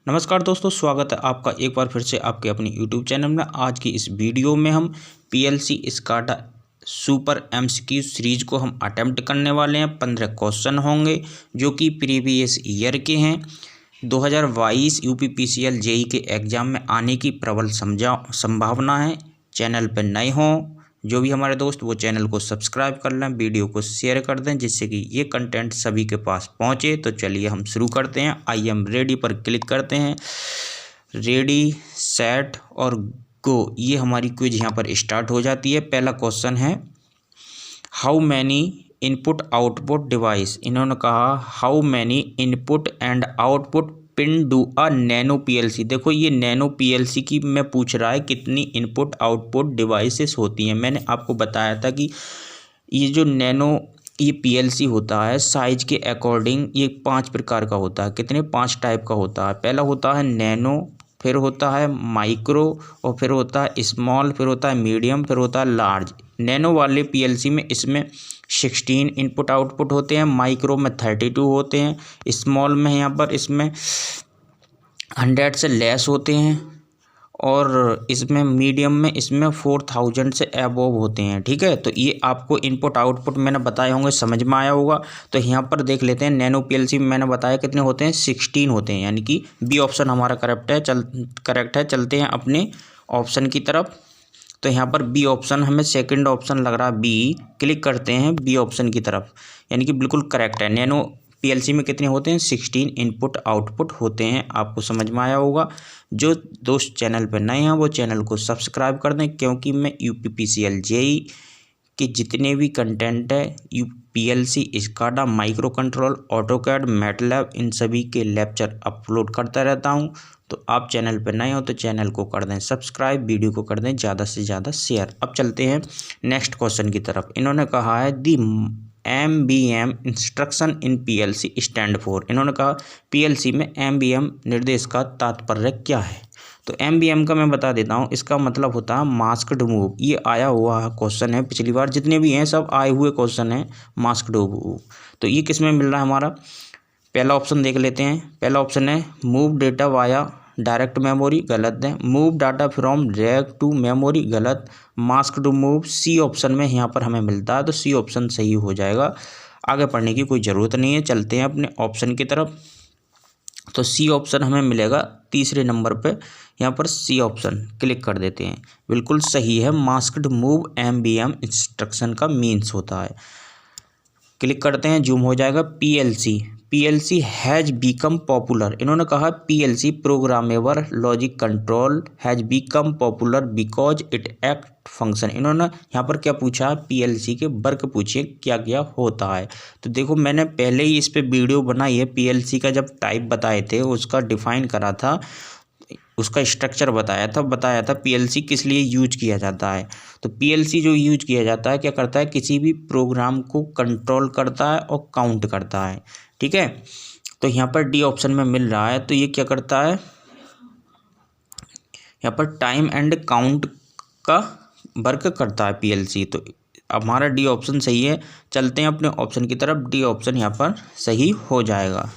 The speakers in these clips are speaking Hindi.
नमस्कार दोस्तों, स्वागत है आपका एक बार फिर से आपके अपनी यूट्यूब चैनल में। आज की इस वीडियो में हम PLC SCADA super MCQ series को हम अटेम्प्ट करने वाले हैं। 15 क्वेश्चन होंगे जो कि प्रीवियस ईयर के हैं। 2022 यूपीपीसीएल जेई के एग्ज़ाम में आने की प्रबल संभावना है। चैनल पर नए हों जो भी हमारे दोस्त, वो चैनल को सब्सक्राइब कर लें, वीडियो को शेयर कर दें जिससे कि ये कंटेंट सभी के पास पहुंचे। तो चलिए हम शुरू करते हैं। आई एम रेडी पर क्लिक करते हैं। रेडी, सेट और गो, ये हमारी क्विज यहाँ पर स्टार्ट हो जाती है। पहला क्वेश्चन है how many input output device. इन्होंने कहा how many input and output pin do a nano PLC. देखो ये नैनो पीएलसी की मैं पूछ रहा है कितनी इनपुट आउटपुट डिवाइसेस होती हैं। मैंने आपको बताया था कि ये जो नैनो ये पीएलसी होता है साइज के अकॉर्डिंग ये 5 प्रकार का होता है। कितने? 5 टाइप का होता है। पहला होता है नैनो, फिर होता है माइक्रो, और फिर होता है स्मॉल, फिर होता है मीडियम, फिर होता है लार्ज। नैनो वाले पीएलसी में इसमें 16 इनपुट आउटपुट होते हैं, माइक्रो में 32 होते हैं, स्मॉल में यहाँ पर इसमें 100 से लेस होते हैं, और इसमें मीडियम में इसमें 4000 से अबोव होते हैं। ठीक है, तो ये आपको इनपुट आउटपुट मैंने बताए होंगे, समझ में आया होगा। तो यहाँ पर देख लेते हैं। नैनो पीएलसी में मैंने बताया कितने होते हैं, 16 होते हैं, यानी कि बी ऑप्शन हमारा करेक्ट है। चलते हैं अपने ऑप्शन की तरफ। तो यहाँ पर बी ऑप्शन हमें सेकंड ऑप्शन लग रहा है, बी। क्लिक करते हैं बी ऑप्शन की तरफ, यानी कि बिल्कुल करेक्ट है। नैनो पीएलसी में कितने होते हैं, 16 इनपुट आउटपुट होते हैं। आपको समझ में आया होगा। जो दोस्त चैनल पर नए हैं वो चैनल को सब्सक्राइब कर दें, क्योंकि मैं यूपीपीसीएल जेई के जितने भी कंटेंट है, PLC SCADA, micro control, AutoCAD, MATLAB, इन सभी के लेक्चर अपलोड करता रहता हूं। तो आप चैनल पर नए हो तो चैनल को कर दें सब्सक्राइब, वीडियो को कर दें ज़्यादा से ज़्यादा शेयर। अब चलते हैं नेक्स्ट क्वेश्चन की तरफ। इन्होंने कहा है दी MBM instruction in PLC stand for. इन्होंने कहा पीएलसी में MBM निर्देश का तात्पर्य क्या है। तो MBM का मैं बता देता हूँ। इसका मतलब होता है मास्क्ड मूव। ये आया हुआ क्वेश्चन है, पिछली बार जितने भी हैं सब आए हुए क्वेश्चन हैं, मास्क्ड मूव। तो ये किस में मिल रहा है हमारा, पहला ऑप्शन देख लेते हैं। पहला ऑप्शन है move data via direct memory, गलत है। Move data from rack to memory, गलत। मास्क्ड मूव सी ऑप्शन में यहाँ पर हमें मिलता है, तो सी ऑप्शन सही हो जाएगा। आगे पढ़ने की कोई ज़रूरत नहीं है। चलते हैं अपने ऑप्शन की तरफ। तो सी ऑप्शन हमें मिलेगा तीसरे नंबर पे। यहाँ पर सी ऑप्शन क्लिक कर देते हैं, बिल्कुल सही है। मास्क्ड मूव MBM इंस्ट्रक्शन का मीन्स होता है। क्लिक करते हैं, जूम हो जाएगा। PLC has become popular. इन्होंने कहा PLC programmable logic control has become popular because it act function. इन्होंने यहाँ पर क्या पूछा, पीएलसी के वर्क पूछे क्या क्या होता है। तो देखो मैंने पहले ही इस पे वीडियो बनाई है। पीएलसी का जब टाइप बताए थे, उसका डिफाइन करा था, उसका स्ट्रक्चर बताया था पीएलसी किस लिए यूज किया जाता है। तो पीएलसी जो यूज किया जाता है क्या करता है, किसी भी प्रोग्राम को कंट्रोल करता है और काउंट करता है। ठीक है, तो यहाँ पर डी ऑप्शन में मिल रहा है। तो ये क्या करता है, यहाँ पर टाइम एंड काउंट का वर्क करता है पीएलसी। तो हमारा डी ऑप्शन सही है। चलते हैं अपने ऑप्शन की तरफ। डी ऑप्शन यहाँ पर सही हो जाएगा।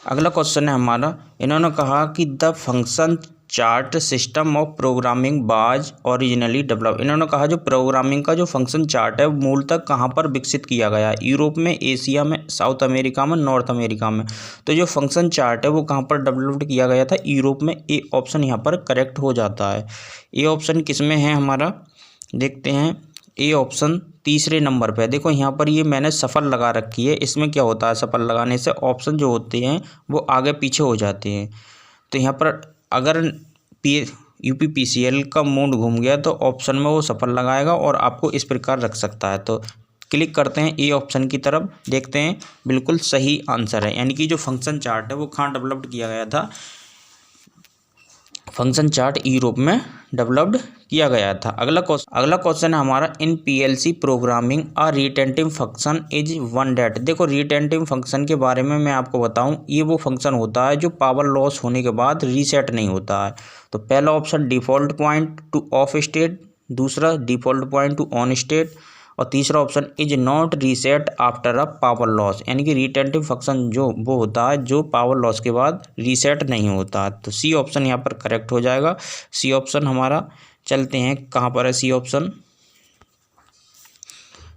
अगला क्वेश्चन है हमारा। इन्होंने कहा कि the function chart system of programming was originally develop. इन्होंने कहा जो प्रोग्रामिंग का जो फंक्शन चार्ट है वो मूलतः कहाँ पर विकसित किया गया है, यूरोप में, एशिया में, साउथ अमेरिका में, नॉर्थ अमेरिका में। तो जो फंक्शन चार्ट है वो कहाँ पर डेवलप्ड किया गया था, यूरोप में। ए ऑप्शन यहाँ पर करेक्ट हो जाता है। ए ऑप्शन किस में है हमारा, देखते हैं। ए ऑप्शन तीसरे नंबर पे। देखो यहाँ पर ये मैंने सफल लगा रखी है। इसमें क्या होता है, सफल लगाने से ऑप्शन जो होते हैं वो आगे पीछे हो जाते हैं। तो यहाँ पर अगर यूपीपीसीएल का मूड घूम गया तो ऑप्शन में वो सफल लगाएगा और आपको इस प्रकार रख सकता है। तो क्लिक करते हैं ए ऑप्शन की तरफ, देखते हैं बिल्कुल सही आंसर है। यानी कि जो फंक्शन चार्ट है वो कहाँ डेवलप्ड किया गया था, फंक्शन चार्ट यूरोप में डेवलप्ड किया गया था। अगला क्वेश्चन है हमारा in PLC programming a retentive function is one that. देखो रिटेंटिव फंक्शन के बारे में मैं आपको बताऊं, ये वो फंक्शन होता है जो पावर लॉस होने के बाद रीसेट नहीं होता है। तो पहला option default point to off state, दूसरा default point to on state, और तीसरा option is not reset after a power loss, यानी कि रिटेंटिव फंक्शन जो वो होता है जो पावर लॉस के बाद रीसेट नहीं होता। तो सी ऑप्शन यहाँ पर करेक्ट हो जाएगा। सी ऑप्शन हमारा, चलते हैं कहाँ पर है सी ऑप्शन,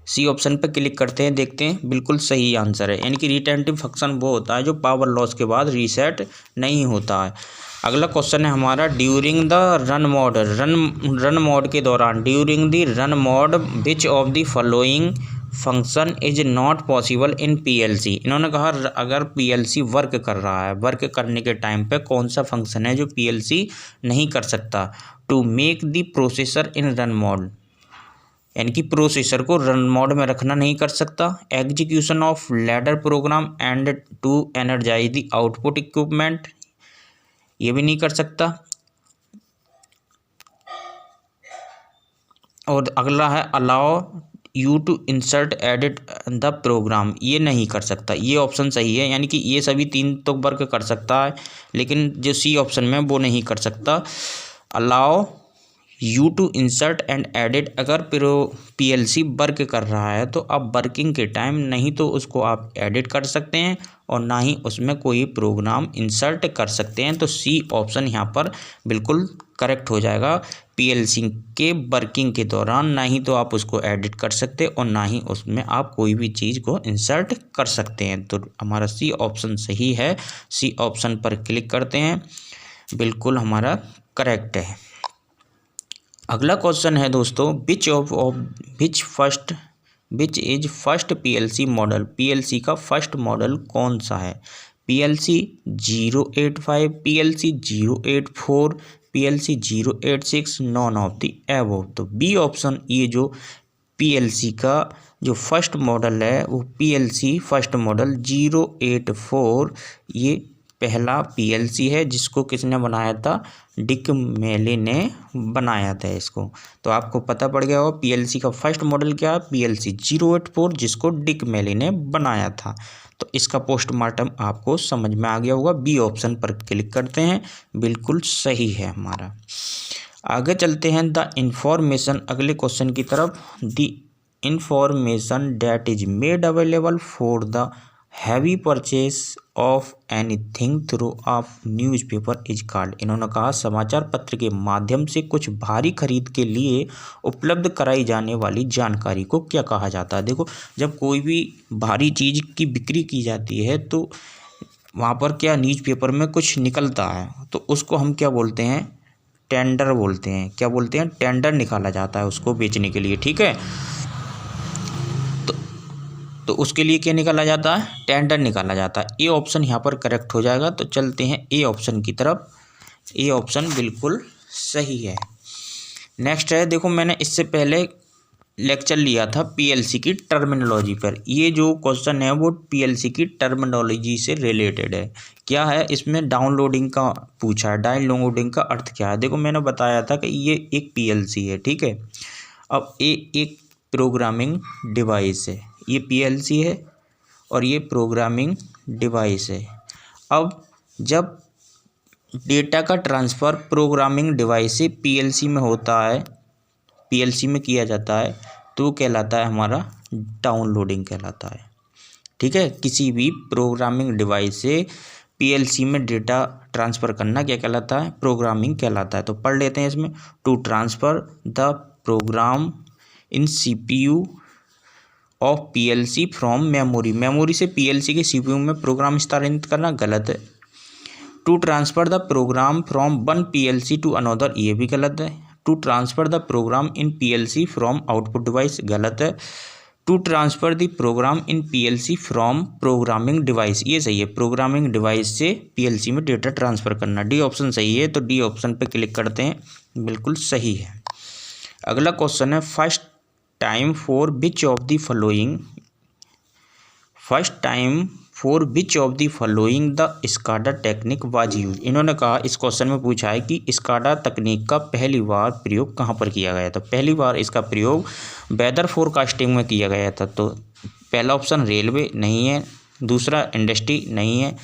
सी ऑप्शन पर क्लिक करते हैं, देखते हैं बिल्कुल सही आंसर है, यानी कि रिटेंटिव फंक्शन वो होता है जो पावर लॉस के बाद रीसेट नहीं होता है। अगला क्वेश्चन है हमारा, during the run mode, run mode के दौरान, during the run mode which of the following function is not possible in PLC. इन्होंने कहा अगर पीएलसी वर्क कर रहा है, वर्क करने के टाइम पे कौन सा फंक्शन है जो पीएलसी नहीं कर सकता। To make the processor in run mode, यानी कि प्रोसेसर को रन मोड में रखना नहीं कर सकता। Execution of ladder program and to energize the output equipment, ये भी नहीं कर सकता। और अगला है allow you to insert edit the program, ये नहीं कर सकता। ये ऑप्शन सही है, यानी कि ये सभी तीन तो वर्क कर सकता है, लेकिन जो सी ऑप्शन में वो नहीं कर सकता। Allow you to insert and edit, अगर पीएलसी वर्क कर रहा है तो आप वर्किंग के टाइम नहीं तो उसको आप एडिट कर सकते हैं और ना ही उसमें कोई प्रोग्राम इंसर्ट कर सकते हैं। तो सी ऑप्शन यहाँ पर बिल्कुल करेक्ट हो जाएगा। पीएलसी के वर्किंग के दौरान ना ही तो आप उसको एडिट कर सकते और ना ही उसमें आप कोई भी चीज़ को इंसर्ट कर सकते हैं। तो हमारा सी ऑप्शन सही है। सी ऑप्शन पर क्लिक करते हैं, बिल्कुल हमारा करेक्ट है। अगला क्वेश्चन है दोस्तों, which is first PLC model, PLC का फर्स्ट मॉडल कौन सा है। PLC 085, PLC 084, PLC 086, none of the above. तो बी ऑप्शन, ये जो पीएलसी का जो फर्स्ट मॉडल है वो पीएलसी फर्स्ट मॉडल 084, ये पहला पीएलसी है जिसको किसने बनाया था, डिक मेले ने बनाया था इसको। तो आपको पता पड़ गया हो पीएलसी का फर्स्ट मॉडल क्या है, पीएलसी 084, जिसको डिक मेले ने बनाया था। तो इसका पोस्टमार्टम आपको समझ में आ गया होगा। बी ऑप्शन पर क्लिक करते हैं, बिल्कुल सही है हमारा। आगे चलते हैं द इंफॉर्मेशन, अगले क्वेश्चन की तरफ। The information date is made available for the heavy purchase of anything through of newspaper is called. इन्होंने कहा समाचार पत्र के माध्यम से कुछ भारी खरीद के लिए उपलब्ध कराई जाने वाली जानकारी को क्या कहा जाता है। देखो, जब कोई भी भारी चीज़ की बिक्री की जाती है तो वहाँ पर क्या न्यूज़पेपर में कुछ निकलता है तो उसको हम क्या बोलते हैं, टेंडर बोलते हैं। क्या बोलते हैं, टेंडर निकाला जाता है उसको बेचने के लिए, ठीक है। तो उसके लिए क्या निकाला जाता है, टेंडर निकाला जाता है। ए ऑप्शन यहाँ पर करेक्ट हो जाएगा। तो चलते हैं ए ऑप्शन की तरफ। ए ऑप्शन बिल्कुल सही है। नेक्स्ट है, देखो मैंने इससे पहले लेक्चर लिया था पीएलसी की टर्मिनोलॉजी पर। ये जो क्वेश्चन है वो पीएलसी की टर्मिनोलॉजी से रिलेटेड है। क्या है, इसमें डाउनलोडिंग का पूछा है। डाउनलोडिंग का अर्थ क्या है, देखो मैंने बताया था कि ये एक पीएलसी है, ठीक है। अब एक प्रोग्रामिंग डिवाइस है, ये पीएलसी है और ये प्रोग्रामिंग डिवाइस है। अब जब डेटा का ट्रांसफ़र प्रोग्रामिंग डिवाइस से पीएलसी में होता है, पीएलसी में किया जाता है, तो कहलाता है हमारा डाउनलोडिंग कहलाता है, ठीक है। किसी भी प्रोग्रामिंग डिवाइस से पीएलसी में डेटा ट्रांसफ़र करना क्या कहलाता है, प्रोग्रामिंग कहलाता है। तो पढ़ लेते हैं इसमें, to transfer the program in CPU of PLC from memory, memory से पीएलसी के सीपीयू में प्रोग्राम स्थानांतरित करना गलत है। To transfer the program from one PLC to another, ये भी गलत है। To transfer the program in PLC from output device, गलत है। To transfer the program in PLC from programming device, ये सही है। प्रोग्रामिंग डिवाइस से पीएलसी में डेटा ट्रांसफ़र करना, डी ऑप्शन सही है। तो डी ऑप्शन पर क्लिक करते हैं, बिल्कुल सही है। अगला क्वेश्चन है, first time for which of the following, first time for which of the following the SCADA technique was use. इन्होंने कहा, इस क्वेश्चन में पूछा है कि स्काडा तकनीक का पहली बार प्रयोग कहाँ पर किया गया था। पहली बार इसका प्रयोग वेदर फोरकास्टिंग में किया गया था। तो पहला ऑप्शन रेलवे नहीं है, दूसरा इंडस्ट्री नहीं है,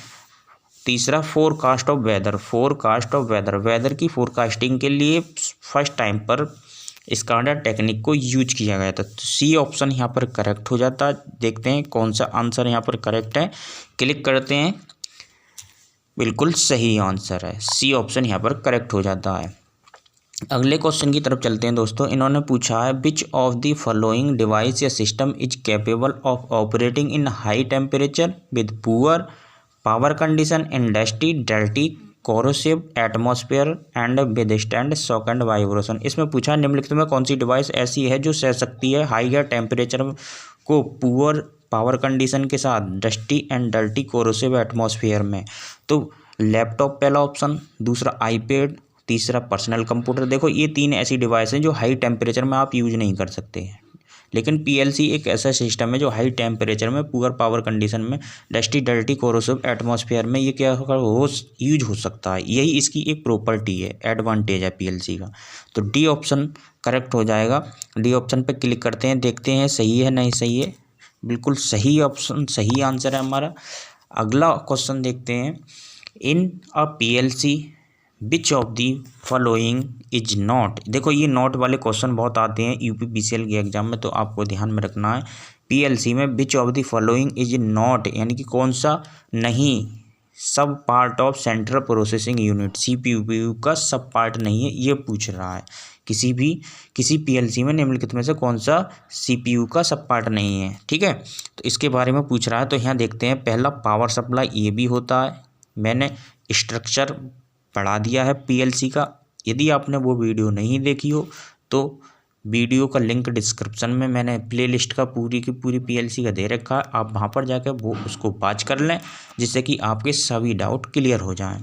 तीसरा forecast of weather, forecast of weather, weather की फोरकास्टिंग के लिए फर्स्ट टाइम पर स्काडा टेक्निक को यूज किया गया था। तो सी ऑप्शन यहाँ पर करेक्ट हो जाता है। देखते हैं कौन सा आंसर यहाँ पर करेक्ट है, क्लिक करते हैं, बिल्कुल सही आंसर है, सी ऑप्शन यहाँ पर करेक्ट हो जाता है। अगले क्वेश्चन की तरफ चलते हैं दोस्तों। इन्होंने पूछा है which of the following device या system is capable of operating in high temperature with poor power condition in dusty dirty corrosive atmosphere and withstand shock and vibration. इसमें पूछा है निम्नलिखित में कौन सी डिवाइस ऐसी है जो सह सकती है हाई टेम्परेचर को पुअर पावर कंडीशन के साथ dusty and dirty corrosive atmosphere में। तो लैपटॉप पहला ऑप्शन, दूसरा आईपैड, तीसरा पर्सनल कंप्यूटर। देखो ये 3 ऐसी डिवाइस हैं जो हाई टेम्परेचर में आप यूज नहीं कर सकते, लेकिन पीएलसी एक ऐसा सिस्टम है जो हाई टेम्परेचर में पुअर पावर कंडीशन में डस्टी डर्टी कोरोसिव एटमॉस्फेयर में ये क्या हो यूज हो सकता है। यही इसकी एक प्रॉपर्टी है, एडवांटेज है पीएलसी का। तो डी ऑप्शन करेक्ट हो जाएगा। डी ऑप्शन पे क्लिक करते हैं, देखते हैं सही है नहीं सही है। बिल्कुल सही ऑप्शन, सही आंसर है हमारा। अगला क्वेश्चन देखते हैं। In a PLC which of the following is not. देखो ये नॉट वाले क्वेश्चन बहुत आते हैं यूपीपीसीएल के एग्जाम में, तो आपको ध्यान में रखना है। पीएलसी में विच of the following is not यानी कि कौन सा नहीं सब part of central processing unit, CPU का सब पार्ट नहीं है, ये पूछ रहा है। किसी पीएलसी में निम्नलिखित में से कौन सा सीपीयू का सब पार्ट नहीं है, ठीक है। तो इसके बारे में पूछ रहा है। तो यहाँ देखते हैं, पहला पावर सप्लाई ये भी होता है। मैंने स्ट्रक्चर पढ़ा दिया है पीएलसी का। यदि आपने वो वीडियो नहीं देखी हो तो वीडियो का लिंक डिस्क्रिप्शन में मैंने प्लेलिस्ट का पूरी की पूरी पीएलसी का दे रखा है, आप वहाँ पर जाकर वो उसको वॉच कर लें, जिससे कि आपके सभी डाउट क्लियर हो जाएं।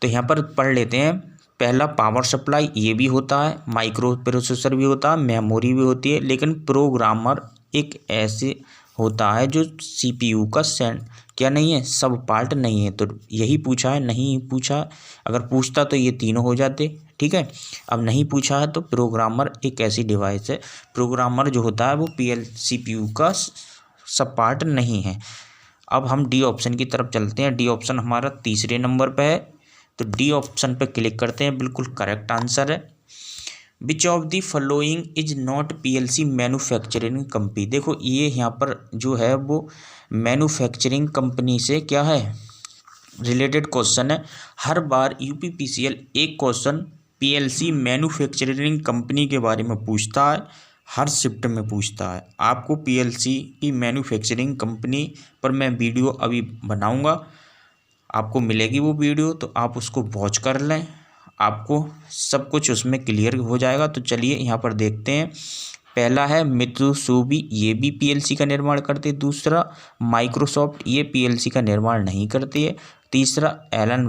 तो यहाँ पर पढ़ लेते हैं। पहला पावर सप्लाई ये भी होता है, माइक्रो प्रोसेसर भी होता है, मेमोरी भी होती है, लेकिन प्रोग्रामर एक ऐसे होता है जो सीपीयू का क्या नहीं है, सब पार्ट नहीं है। तो यही पूछा है, नहीं पूछा। अगर पूछता तो ये तीनों हो जाते, ठीक है। अब नहीं पूछा है तो प्रोग्रामर एक ऐसी डिवाइस है, प्रोग्रामर जो होता है वो सीपीयू का सब पार्ट नहीं है। अब हम डी ऑप्शन की तरफ चलते हैं। डी ऑप्शन हमारा तीसरे नंबर पे है, तो डी ऑप्शन पे क्लिक करते हैं, बिल्कुल करेक्ट आंसर है। Which of the following is not PLC manufacturing company. देखो ये यहाँ पर जो है वो मैन्युफैक्चरिंग कंपनी से क्या है रिलेटेड क्वेश्चन है। हर बार यूपीपीसीएल एक क्वेश्चन पीएलसी मैन्युफैक्चरिंग कंपनी के बारे में पूछता है, हर शिफ्ट में पूछता है। आपको पीएलसी की मैन्युफैक्चरिंग कंपनी पर मैं वीडियो अभी बनाऊंगा, आपको मिलेगी वो वीडियो, तो आप उसको वॉच कर लें, आपको सब कुछ उसमें क्लियर हो जाएगा। तो चलिए यहाँ पर देखते हैं। पहला है मित्सुबिशी, ये भी पीएलसी का निर्माण करती है। दूसरा माइक्रोसॉफ्ट, ये पीएलसी का निर्माण नहीं करती है। तीसरा एलन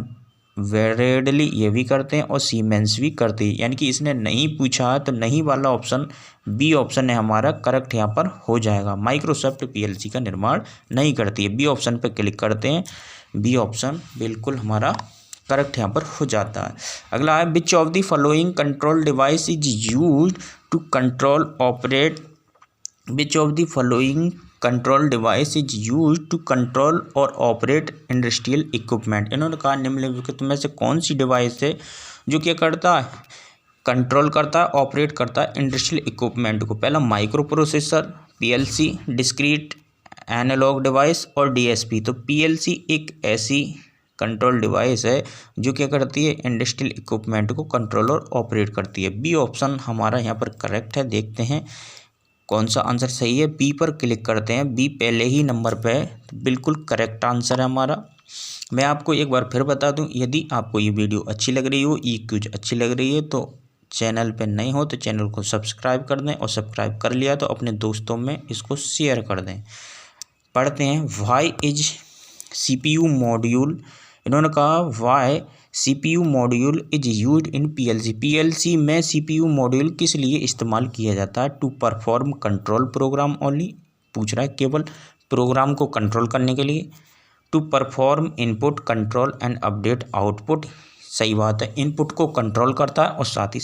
ब्रैडली, ये भी करते हैं, और सीमेंस भी करती है। यानी कि इसने नहीं पूछा है, तो नहीं वाला ऑप्शन बी ऑप्शन है हमारा करेक्ट यहाँ पर हो जाएगा। माइक्रोसॉफ्ट पीएलसी का निर्माण नहीं करती है। बी ऑप्शन पर क्लिक करते हैं, बी ऑप्शन बिल्कुल हमारा करेक्ट यहाँ पर हो जाता है। अगला है which of the following control device is used to control operate. Which of the following control device is used to control और ऑपरेट इंडस्ट्रियल इक्विपमेंट। इन्होंने कहा निम्नलिखित में से कौन सी डिवाइस है जो क्या करता है, कंट्रोल करता है, ऑपरेट करता है इंडस्ट्रियल इक्विपमेंट को। पहला micro processor, PLC, discrete analog device और डीएसपी। तो पीएलसी एक ऐसी कंट्रोल डिवाइस है जो क्या करती है, इंडस्ट्रियल इक्विपमेंट को कंट्रोल और ऑपरेट करती है। बी ऑप्शन हमारा यहाँ पर करेक्ट है। देखते हैं कौन सा आंसर सही है। बी पर क्लिक करते हैं, बी पहले ही नंबर पे है, तो बिल्कुल करेक्ट आंसर है हमारा। मैं आपको एक बार फिर बता दूं, यदि आपको ये वीडियो अच्छी लग रही हो, ये क्यूज अच्छी लग रही है, तो चैनल पे नए हो तो चैनल को सब्सक्राइब कर दें, और सब्सक्राइब कर लिया तो अपने दोस्तों में इसको शेयर कर दें। पढ़ते हैं, वाई इज सीपीयू मॉड्यूल। इन्होंने कहा why CPU module is used in PLC. PLC में सीपीयू मॉड्यूल किस लिए इस्तेमाल किया जाता है? To perform control program only, पूछ रहा है केवल प्रोग्राम को कंट्रोल करने के लिए। To perform input control and update output, सही बात है, इनपुट को कंट्रोल करता है और साथ ही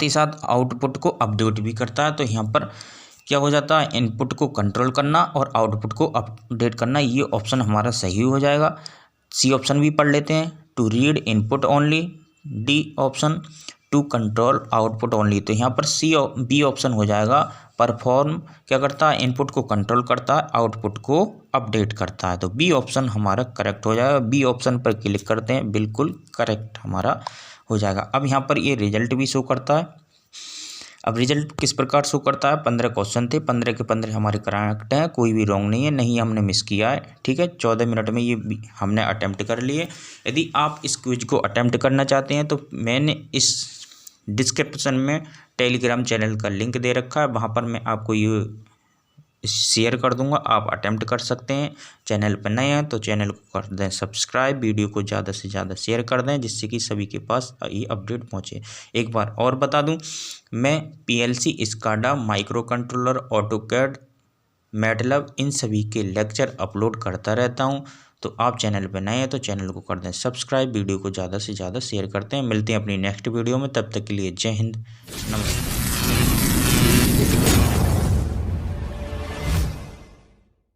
साथ आउटपुट को अपडेट भी करता है। तो यहाँ पर क्या हो जाता है, इनपुट को कंट्रोल करना और आउटपुट को अपडेट करना, ये ऑप्शन हमारा सही हो जाएगा। सी ऑप्शन भी पढ़ लेते हैं। To read input only, D option to control output only. तो यहाँ पर बी ऑप्शन हो जाएगा। परफॉर्म क्या करता है, इनपुट को कंट्रोल करता है, आउटपुट को अपडेट करता है। तो बी ऑप्शन हमारा करेक्ट हो जाएगा। बी ऑप्शन पर क्लिक करते हैं, बिल्कुल करेक्ट हमारा हो जाएगा। अब यहाँ पर ये रिजल्ट भी शो करता है। अब रिजल्ट किस प्रकार शो करता है, 15 क्वेश्चन थे, 15 के 15 हमारे करेक्ट हैं, कोई भी रॉन्ग नहीं है, नहीं हमने मिस किया है। ठीक है, 14 मिनट में ये हमने अटैम्प्ट कर लिए। यदि आप इस क्विज को अटैम्प्ट करना चाहते हैं तो मैंने इस डिस्क्रिप्शन में टेलीग्राम चैनल का लिंक दे रखा है, वहाँ पर मैं आपको ये शेयर कर दूंगा, आप अटैम्प्ट कर सकते हैं। चैनल पर नए हैं तो चैनल को कर दें सब्सक्राइब, वीडियो को ज़्यादा से ज़्यादा शेयर कर दें, जिससे कि सभी के पास ये अपडेट पहुंचे। एक बार और बता दूं, मैं PLC, SCADA, micro controller, AutoCAD, MATLAB इन सभी के लेक्चर अपलोड करता रहता हूं। तो आप चैनल पर नए हैं तो चैनल को कर दें सब्सक्राइब, वीडियो को ज़्यादा से ज़्यादा शेयर करते हैं। मिलते हैं अपनी नेक्स्ट वीडियो में, तब तक के लिए जय हिंद, नमस्कार।